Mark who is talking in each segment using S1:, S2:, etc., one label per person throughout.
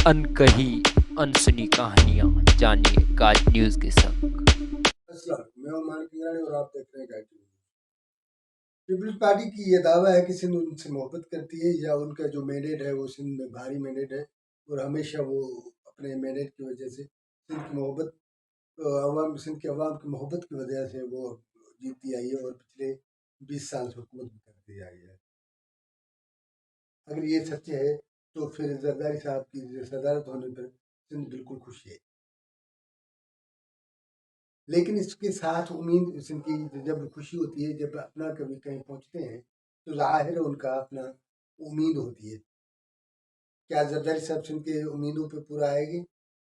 S1: अनकही अनसुनी कहानियां जानिए काज न्यूज के संग।
S2: अस्सलाम, मैं ओमान किंगरानी और आप देख रहे हैं गाइड न्यूज। पीपल्स पार्टी की ये दावा है कि सिंध उनसे मोहब्बत करती है या उनका जो मैंडेट है वो सिंध में भारी मैंडेट है और हमेशा वो अपने मैंडेट की वजह से सिंध की मोहब्बत अवाम सिंध के अवाम की मोहब्बत की वजह से वो जीतती आई है और पिछले 20 साल से हुकूमत भी करती आई है। अगर ये सच है तो फिर जरदारी साहब की सदारत होने पर सिंध बिल्कुल खुश है, लेकिन इसके साथ उम्मीद सिंध जब खुशी होती है, जब अपना कभी कहीं पहुंचते हैं तो ज़ाहिर है उनका अपना उम्मीद होती है। क्या जरदारी साहब सिंध के उम्मीदों पे पूरा आएगी,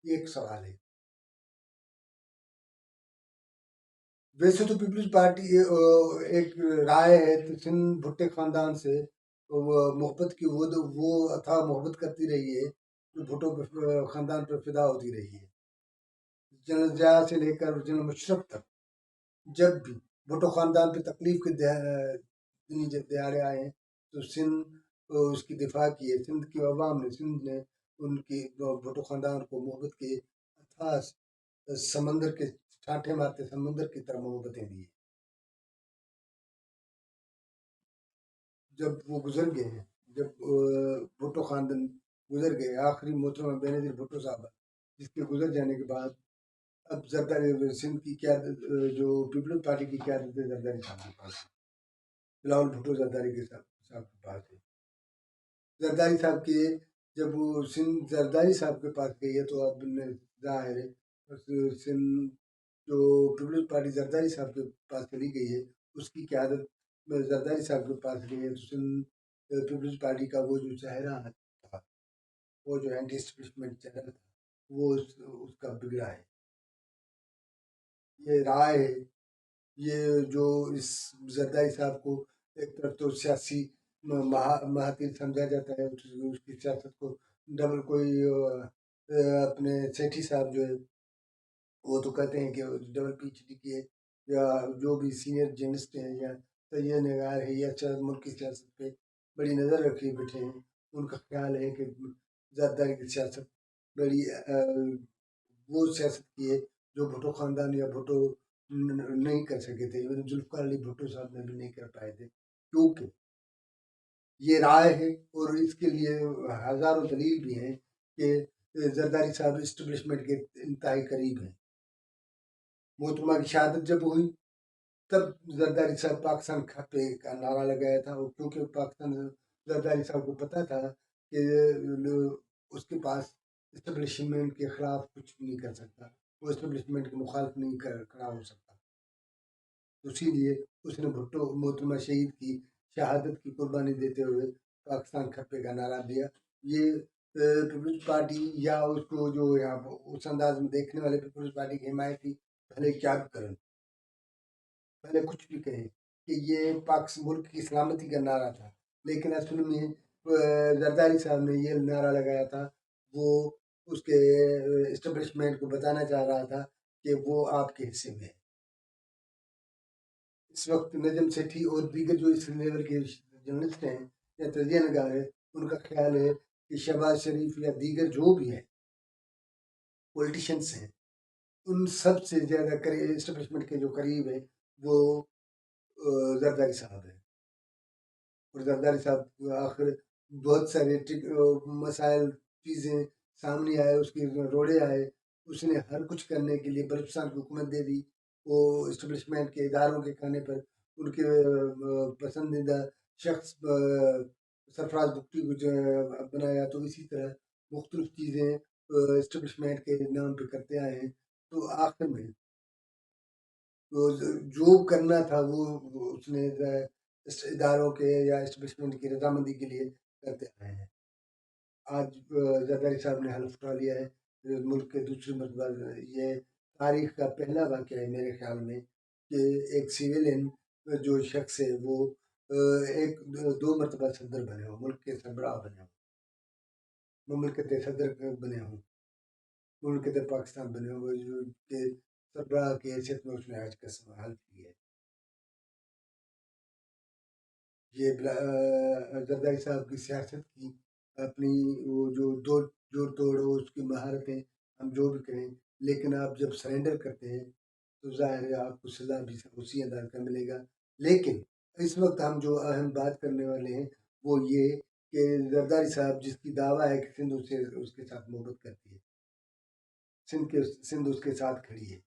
S2: ये एक सवाल है। वैसे तो पीपल्स पार्टी एक राय है तो सिंध भुट्टे खानदान से मोहब्बत की वो अथाह मोहब्बत करती रही है जो भुट्टो खानदान पर फिदा होती रही है। जनरल जिया से लेकर जनरल मुशर्रफ तक जब भी भुट्टो खानदान पे तकलीफ के दिन जब दिहाड़े आए हैं तो सिंध उसकी दिफा की है। सिंध की अवाम ने सिंध ने उनकी भुट्टो खानदान को मोहब्बत के अथाह समंदर के छांटे मारते समंदर की तरह मोहब्बतें दी। जब वो गुजर गए हैं, जब भुट्टो खानदान गुजर गए, आखिरी मोहतरमा बेनज़ीर भुट्टो साहब जिसके गुजर जाने के बाद अब जरदारी सिंध की क्यादत जो पीपल्स पार्टी की क्यादत है जरदारी साहब के पास है। बिलावल भुट्टो जरदारी के साहब के पास है। जरदारी साहब के जब वो सिंध जरदारी साहब के पास गई है तो अब जाहिर है सिंध जो पीपल्स पार्टी जरदारी साहब के पास चली गई है उसकी क्यादत जरदारी साहब के पास गई है तो सिंध पीपल्स पार्टी का वो जो चेहरा था, वो जो एंटी एस्टेब्लिशमेंट चेहरा था, वो उसका बिगड़ा है। ये राय है, ये जो इस जरदारी साहब को एक तरफ तो सियासी महातीर समझा जाता है, उसकी सियासत को डबल कोई अपने सेठी साहब जो है वो तो कहते हैं कि डबल पीएचडी किए या जो भी सीनियर जर्नलिस्ट हैं या तजिया नगार है या मुल्क की सियासत पे बड़ी नज़र रखे बैठे हैं, उनका ख्याल है कि जरदारी की सियासत बड़ी वो सियासत की है जो भुट्टो खानदान या भुट्टो नहीं कर सके थे। इवन जुल्फ़िकार अली भुट्टो साहब ने भी नहीं कर पाए थे, क्योंकि ये राय है और इसके लिए हज़ारों दलील भी हैं कि जरदारी साहब इस्टेब्लिशमेंट के इंतहाई करीब हैं। मोहतरमा की शहादत जब हुई तब जरदारी साहब पाकिस्तान खपे का नारा लगाया था, और क्योंकि पाकिस्तान जरदारी साहब को पता था कि उसके पास इस्टेब्लिशमेंट के खिलाफ कुछ नहीं कर सकता, वो इस्टेब्लिशमेंट के मुखालिफ नहीं खड़ा हो सकता, इसीलिए उसने भुट्टो मोहतरमा शहीद की शहादत की कुर्बानी देते हुए पाकिस्तान खपे का नारा दिया। ये पीपल्स पार्टी या उसको जो यहाँ उस अंदाज में देखने वाले पीपल्स पार्टी की हिमायती भले क्या भी करें, भले कुछ भी कहें कि ये पाक मुल्क की सलामती का नारा था, लेकिन असल में जरदारी साहब ने ये नारा लगाया था, वो उसके इस्टेब्लिशमेंट को बताना चाह रहा था कि वो आपके हिस्से में है। इस वक्त नजम सेठी और दीगर जो इस लेवल के जर्नलिस्ट हैं या तजिया नगार है, उनका ख्याल है कि शहबाज शरीफ या दीगर जो भी है पॉलिटिशियंस हैं, उन सब से ज़्यादा इस्टेब्लिशमेंट के जो करीब है वो जरदारी साहब है। और जरदारी साहब आखिर बहुत सारे मसाइल चीज़ें सामने आए, उसके रोड़े आए, उसने हर कुछ करने के लिए बलूचिस्तान की हुकूमत दे दी। वो इस्टेब्लिशमेंट के इदारों के कहने पर उनके पसंदीदा शख्स सरफराज बुगटी को जो बनाया, तो इसी तरह मुख्तलिफ चीज़ें इस्टेब्लिशमेंट के नाम पे करते आए हैं। तो आखिर में तो जो करना था वो उसने इस इदारों के या इस्टेब्लिशमेंट की रजामंदी के लिए करते आए हैं। आज जरदारी साहब ने हल्फ उठा लिया है मुल्क के दूसरी मरतबा। ये तारीख का पहला वाक़या है मेरे ख्याल में कि एक सिविलियन जो शख्स है वो एक दो मरतबा सदर बने हो, मुल्क के सरबराह बने हो, मुमलिकत सदर बने हों, मुमलिकत पाकिस्तान बने हो, जो के सरबराह की हैसियत में उसने आज का हल्फ लिया है। ये जरदारी साहब की सियासत की اپنی وہ جو جوڑ توڑ ہو اس کی مہارتیں ہم جو بھی کریں، لیکن آپ جب سرنڈر کرتے ہیں تو ظاہر ہے آپ کو سزا بھی اسی انداز کا ملے گا. لیکن اس وقت ہم جو اہم بات کرنے والے ہیں وہ یہ کہ زرداری صاحب جس کی دعویٰ ہے کہ سندھ اس کے ساتھ محبت کرتی ہے، سندھ اس کے ساتھ کھڑی ہے،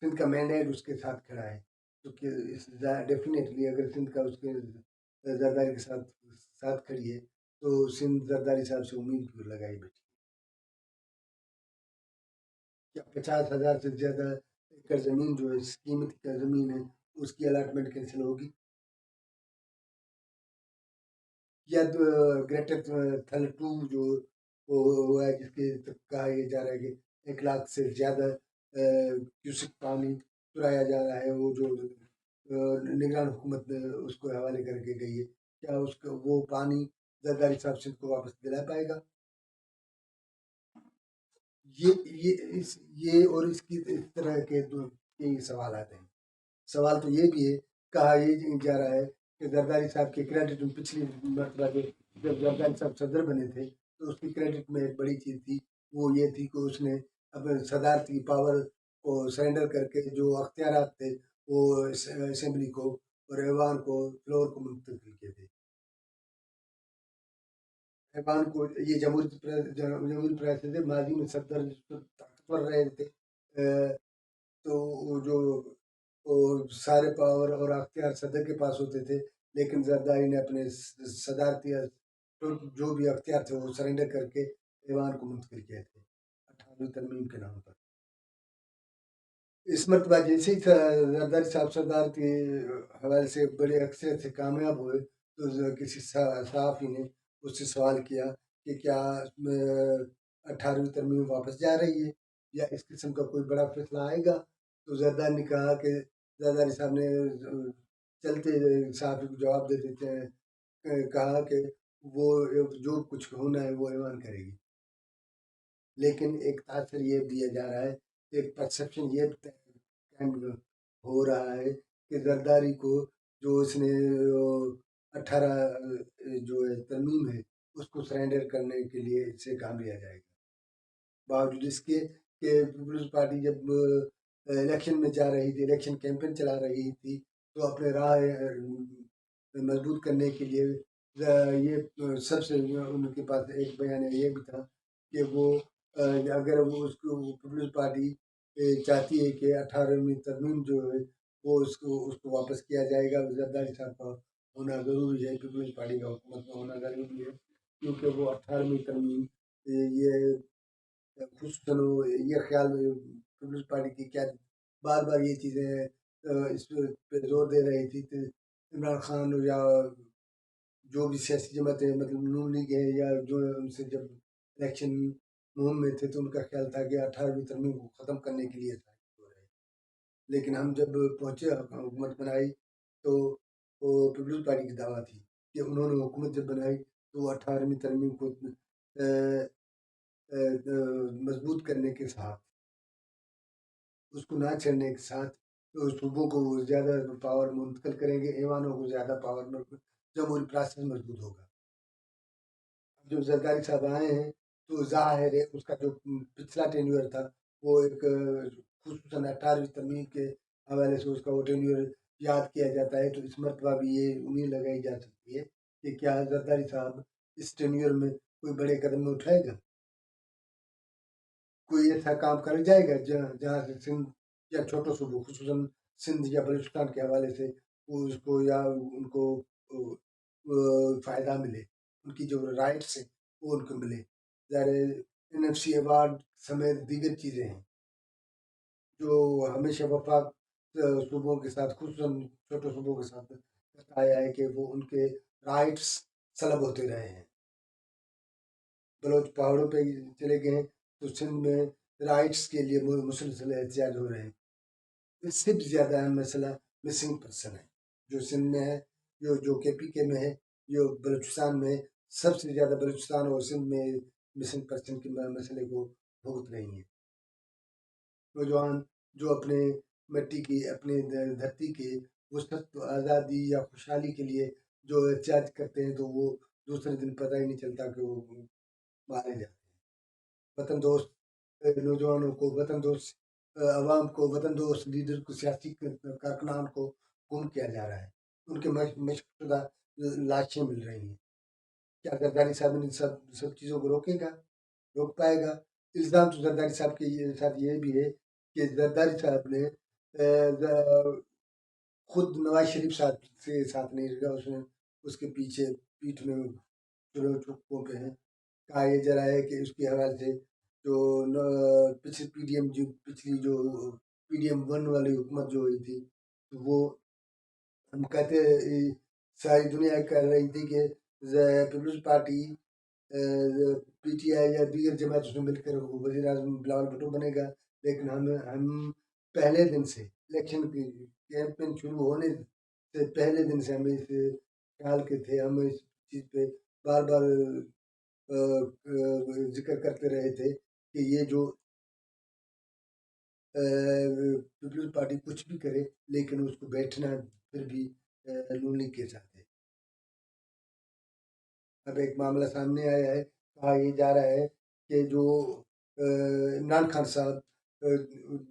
S2: سندھ کا مینڈیٹ اس کے ساتھ کھڑا ہے، تو ڈیفینیٹلی اگر سندھ کا اس کے زرداری کے ساتھ کھڑی ہے تو سندھ زرداری صاحب سے امید بھی لگائی بیٹھی. کیا 50,000 سے زیادہ ایکڑ زمین جو ہے اس قیمت کا زمین ہے اس کی الاٹمنٹ کینسل ہوگی؟ یا گریٹر تھل 2 جو ہوا ہے جس کے کہا یہ جا رہا ہے کہ 1 لاکھ سے زیادہ کیوسک پانی چرایا جا رہا ہے، وہ جو نگران حکومت اس کو حوالے کر کے گئی ہے، کیا اس کا وہ پانی زرداری صاحب سندھ کو واپس دلا پائے گا؟ یہ اور اس کی اس طرح کے سوالات ہیں. سوال تو یہ بھی ہے، کہا یہ جا رہا ہے کہ زرداری صاحب کے کریڈٹ میں پچھلی مرتبہ جب زرداری صاحب صدر بنے تھے تو اس کی کریڈٹ میں ایک بڑی چیز تھی، وہ یہ تھی کہ اس نے اپنے صدارتی پاور کو سرنڈر کر کے جو اختیارات تھے وہ اسمبلی کو اور ایوان کو فلور کو منتقل کیے تھے. ایوان کو یہ جمہوری پریس تھے، ماضی میں صدر طاقتور رہے تھے، تو وہ جو سارے پاور اور اختیار صدر کے پاس ہوتے تھے، لیکن زرداری نے اپنے صدارتی جو بھی اختیار تھے وہ سرنڈر کر کے ایوان کو منتقل کیے تھے 18ویں ترمیم کے نام پر. اس مرتبہ جیسے ہی زرداری صاحب صدار کے حوالے سے بڑے اکثریت سے کامیاب ہوئے تو کسی صحافی نے اس سے سوال کیا کہ کیا 18ویں ترمیم واپس جا رہی ہے یا اس قسم کا کوئی بڑا فیصلہ آئے گا؟ تو زرداری نے کہا کہ زرداری صاحب نے چلتے صحافی کو جواب دے دیتے ہیں کہا کہ وہ جو کچھ ہونا ہے وہ ایوان کرے گی. لیکن ایک تاثر یہ دیا جا رہا ہے، ایک پرسپشن یہ ہو رہا ہے کہ زرداری کو جو اس نے 18 جو ترمیم ہے اس کو سرنڈر کرنے کے لیے اس سے کام لیا جائے گا، باوجود اس کے کہ پیپلز پارٹی جب الیکشن میں جا رہی تھی، الیکشن کیمپین چلا رہی تھی تو اپنے راہ مضبوط کرنے کے لیے یہ سب سے ان کے پاس ایک بیان یہ بھی تھا کہ وہ اگر وہ اس کو پیپلز پارٹی چاہتی ہے کہ 18ویں ترمیم جو ہے وہ اس کو واپس کیا جائے گا، زرداری صاحب کا ہونا ضروری ہے، پیپلز پارٹی کا حکومت میں ہونا ضروری ہے، کیونکہ وہ 18ویں ترمیم یہ خصوصاً یہ خیال پیپلز پارٹی کی کیا بار بار یہ چیزیں اس پہ زور دے رہی تھی کہ عمران خان یا جو بھی سیاسی جماعتیں مطلب نون لیگ ہے یا جو ان سے جب الیکشن مہم میں تھے تو ان کا خیال تھا کہ 18ویں ترمیم کو ختم کرنے کے لیے ہو رہے. لیکن ہم جب پہنچے حکومت بنائی تو وہ پیپلز پارٹی کی دعویٰ تھی کہ انہوں نے حکومت جب بنائی تو 18ویں ترمیم کو مضبوط کرنے کے ساتھ، اس کو نہ چھڑنے کے ساتھ صوبوں کو زیادہ پاور منتقل کریں گے، ایوانوں کو زیادہ پاور، جمہوری پروسیس مضبوط ہوگا. جو زرداری صاحب آئے ہیں تو ظاہر ہے اس کا جو پچھلا ٹینیور تھا وہ ایک خصوصاً 18ویں ترمیم کے حوالے سے اس کا وہ ٹینیور یاد کیا جاتا ہے. تو اس مرتبہ بھی یہ امید لگائی جا سکتی ہے کہ کیا زرداری صاحب اس ٹینیور میں کوئی بڑے قدم اٹھائے گا، کوئی ایسا کام کر جائے گا جہاں سے سندھ یا چھوٹوں صوبوں خصوصاً سندھ یا بلوچستان کے حوالے سے اس کو یا ان کو فائدہ ملے، ان کی جو رائٹس ہیں وہ ان کو ملے. ظاہر NFC ایوارڈ سمیت دیگر چیزیں ہیں جو ہمیشہ وفاق صوبوں کے ساتھ خصوصاً چھوٹے صوبوں کے ساتھ آیا ہے کہ وہ ان کے رائٹس سلب ہوتے رہے ہیں. بلوچ پہاڑوں پہ چلے گئے ہیں تو سندھ میں رائٹس کے لیے مسلسل احتجاج ہو رہے ہیں. اس سے بھی زیادہ اہم مسئلہ مسنگ پرسن ہے جو سندھ میں ہے، جو KPK میں ہے، جو بلوچستان میں ہے. سب سے زیادہ بلوچستان اور سندھ میں مسنگ پرسن کے مسئلے کو بھگت رہی ہیں. نوجوان جو اپنے مٹی کی، اپنے دھرتی کے وسعت، آزادی یا خوشحالی کے لیے جو احتجاج کرتے ہیں تو وہ दूसरे दिन पता ही नहीं चलता कि वो मारे जाते हैं। वतन दोस्त नौजवानों को, वतन दोस्त अवाम को, वतन दोस्त लीडर को, सियासी कारकुनान को गुम किया जा रहा है। उनके मशक़ुदा लाशें मिल रही हैं। क्या जरदारी साहब इन सब सब चीज़ों को रोकेगा, रोक पाएगा? इल्ज़ाम तो जरदारी साहब के साथ ये भी है कि जरदारी साहब ने खुद नवाज शरीफ साहब से साथ नहीं रखा, उसने उसके पीछे पीठ में चुप पे हैं। कहा यह जा रहा है कि उसके हवाले से जो पिछली पिछली जो पीडीएम वन वाली हुकूमत जो हुई थी, तो वो हम कहते सारी दुनिया कर रही थी कि पीपल्स पार्टी पीटीआई या दीगर जमात से मिलकर वजीर आजम बिलावल भुट्टो बनेगा। लेकिन हम पहले दिन से इलेक्शन की कैंपेन शुरू होने से पहले दिन से हम इस ख्याल के थे, हम इस चीज़ पे बार बार जिक्र करते रहे थे कि ये जो पीपल्स पार्टी कुछ भी करे लेकिन उसको बैठना फिर भी नून लीग के साथ है। अब एक मामला सामने आया है, कहा ये जा रहा है कि जो इमरान खान साहब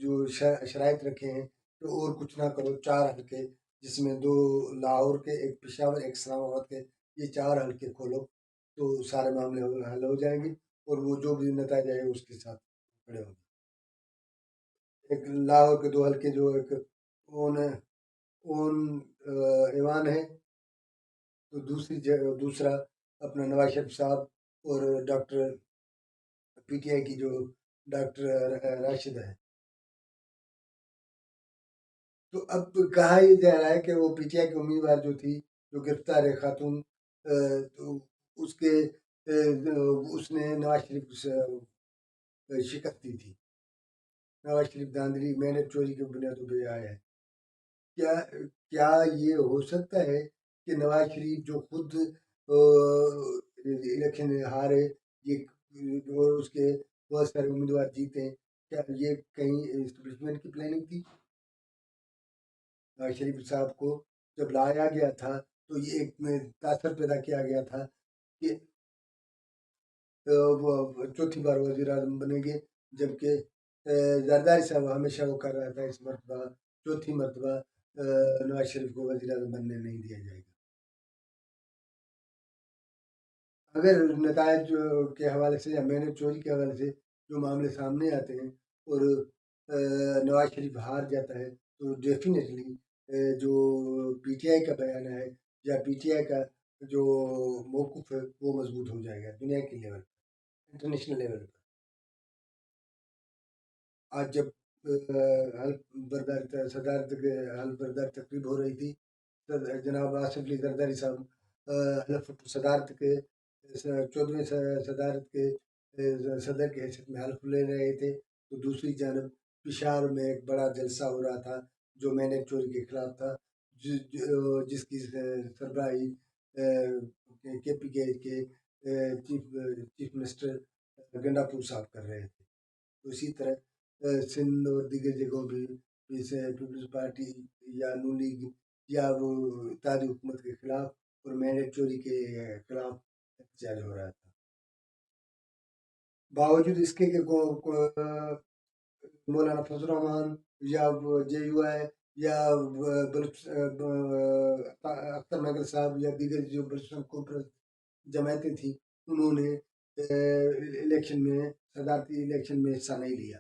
S2: जो शराइत रखे हैं तो और कुछ ना करो, 4 हल्के जिसमें 2 लाहौर के, एक पेशावर, एक इस्लामाबाद के, ये 4 हल्के खोलो तो सारे मामले हल हो जाएंगे और वो जो भी नतीजा है उसके साथ खड़े होंगे। एक लाहौर के 2 हल्के जो एक ओन ओन ईवान है, तो दूसरा अपना नवाज शरीफ साहब और डॉक्टर पीटीआई की जो डॉक्टर राशिदा है। तो अब कहा ही जा रहा है कि वो पीटीआई की उम्मीदवार जो थी, जो गिरफ्तार है खातून, तो उसके उसने नवाज शरीफ से शिकस्त दी थी। नवाज शरीफ धांधली मेहनत चोरी की बुनियादों पर आया है। क्या क्या ये हो सकता है कि नवाज शरीफ जो खुद इलेक्शन हारे, ये और उसके बहुत सारे उम्मीदवार जीते, क्या ये कहीं एस्टेब्लिशमेंट की प्लानिंग थी? नवाज शरीफ साहब को जब लाया गया था तो ये एक तासर पैदा किया गया था कि वो चौथी बार वजीर आजम बनेंगे, जबकि जरदारी साहब हमेशा वो कर रहा था इस मरतबा चौथी मरतबा नवाज शरीफ को वजीर आजम बनने नहीं दिया जाएगा। अगर नतायज के हवाले से या मेहनत चोरी के हवाले से जो मामले सामने आते हैं और नवाज शरीफ हार जाता है तो डेफिनेटली जो पीटीआई का बयान है या पीटीआई का जो मौक़िफ़ है वो मजबूत हो जाएगा दुनिया के लेवल पर, इंटरनेशनल लेवल पर। आज जब हल्फ बर्दारी सदारत के हल्फ बर्दारी तकरीब हो रही थी, जनाब आसिफ अली जरदारी साहब हल्फ सदारत के 14वें सदारत के सदर की हैसियत में हल्फ ले रहे थे, तो दूसरी जानब पेशावर में एक बड़ा जलसा हो रहा था जो मैनेक चोरी के खिलाफ था, जिसकी सरबराही के पी के चीफ मिनिस्टर गंडापुर साहब कर रहे थे। तो इसी तरह सिंध और दीगर जगहों भी जैसे पीपल्स पार्टी या नून लीग या वो इत्तेहादी हुकूमत के खिलाफ और मैंडेट चोरी के खिलाफ एहतजाज हो रहा था। बावजूद इसके कि मौलाना फजल रहमान या जे यू आई या अख्तर नगर साहब या दीगर जो बलूचिस्तान कॉन्फ्रेंस जमायतें थी, उन्होंने इलेक्शन में सदारती इलेक्शन में हिस्सा नहीं लिया।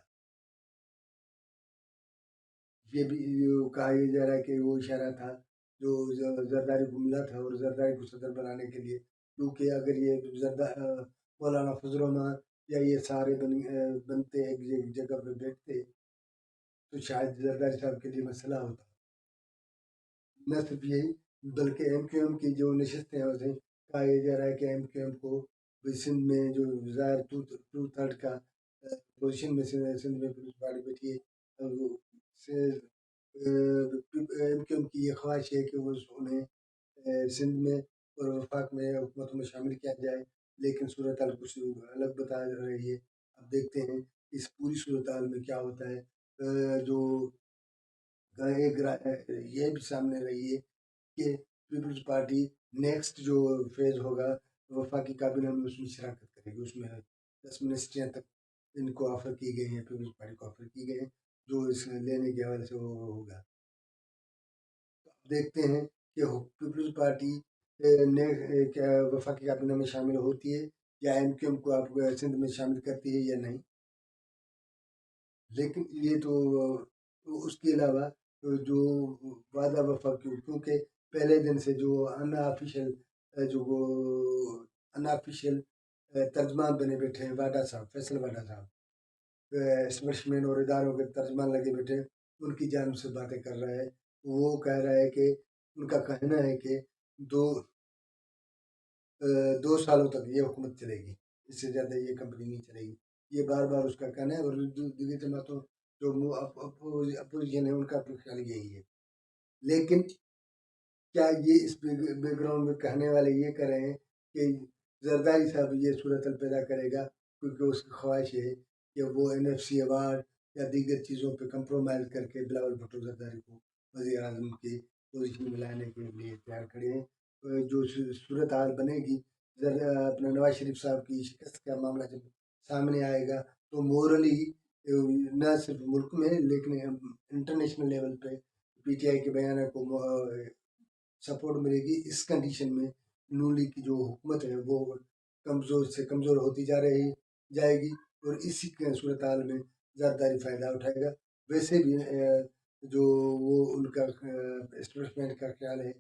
S2: ये भी कहा यह जा रहा है कि वो इशारा था जो जरदारी को मिला था और जरदारी को सदर बनाने के लिए, क्योंकि अगर ये मौलाना फजल रहमान या ये सारे बनते एक जगह पे बैठते तो शायद जरदारी साहब के लिए मसला होता। न सिर्फ यही बल्कि एमक्यूएम की जो नशस्तें हैं कहा यह जा रहा है कि एमक्यूएम को सिंध में जो ज़ाहिर टू थर्ड का पोजीशन में सिंध में पुलिस पार्टी बैठी है, एमक्यूएम की ये ख्वाहिश है कि वो उन्हें सिंध में और वफाक में हुकूमत में शामिल किया जाए, लेकिन सूरत हाल कुछ अलग बता रही है। अब देखते हैं इस पूरी सूरत हाल में क्या होता है। जो एक ये भी सामने रही है कि पीपल्स पार्टी नेक्स्ट जो फेज होगा वफाकी काबीना में उसमें शराकत करेगी। उसमें 10 मिनिस्ट्रियाँ तक इनको ऑफ़र की गई हैं, पीपल्स पार्टी को ऑफ़र की गई हैं, जो इस लेने के हवाले से वो होगा। देखते हैं कि पीपल्स पार्टी ने क्या वफाकी काबीना में शामिल होती है या एमक्यूएम को आप सिंध में शामिल करती है या नहीं। लेकिन ये तो उसके अलावा जो वादा वफा क्योंकि पहले दिन से जो अनऑफिशियल जो वो अनऑफिशियल तर्जमान बने बैठे हैं वाडा साहब, फैसल वाडा साहब, एस्टेब्लिशमेंट और इदारों के तर्जमान लगे बैठे हैं, उनकी जानिब से बातें कर रहा है। वो कह रहा है कि उनका कहना है कि दो 2 सालों तक ये हुकूमत चलेगी, इससे ज़्यादा ये कंपनी नहीं चलेगी। ये बार-बार उसका कहना है और दूसरी जमातों जो अपोजिशन है उनका भी ख्याल यही है। लेकिन क्या ये इस बैकग्राउंड में कहने वाले ये कह रहे हैं कि जरदारी साहब ये सूरत पैदा करेगा क्योंकि उसकी ख्वाहिश है कि वो एनएफसी अवार्ड या दीगर चीज़ों पे कंप्रोमाइज़ करके बिलावल भुट्टो जरदारी को वज़ीर आज़म की पोजीशन में लाने के लिए तैयार खड़े हैं। जो सूरत हाल बनेगी अपना नवाज शरीफ साहब की शिकस्त का मामला जब सामने आएगा तो मोरली न सिर्फ मुल्क में लेकिन इंटरनेशनल लेवल पे पीटीआई के बयान को सपोर्ट मिलेगी। इस कंडीशन में नून लीग की जो हुकूमत है वो कमज़ोर से कमज़ोर होती जाएगी और इसी के सूरत हाल में ज़रदारी फ़ायदा उठाएगा। वैसे भी जो वो उनका एस्टेब्लिशमेंट का ख्याल है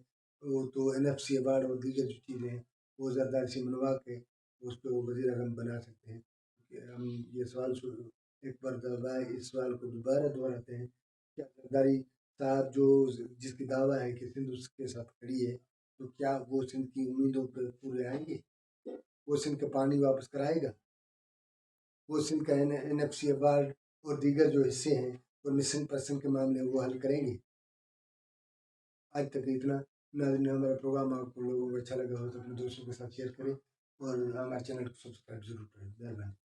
S2: वो तो एनएफसी अवार्ड और दीगर जो चीज़ें हैं वो ज़रदारी से मनवा के उस पर वो वज़ीर आज़म बना सकते हैं। हम ये सवाल एक बार दोहराए इस सवाल को दोबारा दोहराते हैं, क्या जरदारी साहब जो जिसकी दावा है कि सिंध उसके साथ खड़ी है, तो क्या वो सिंध की उम्मीदों पर पूरे आएंगे? वो सिंध का पानी वापस कराएगा? वो सिंध का एनएफसी अवार्ड और दीगर जो हिस्से हैं और मिसिंग पर्सन के मामले वो हल करेंगे? आज तक इतना। नाज़रीन, हमारा प्रोग्राम आपको लोगों को अच्छा लगा हो तो अपने दोस्तों के साथ शेयर करें और हमारे चैनल को सब्सक्राइब जरूर करें। मेहरबानी।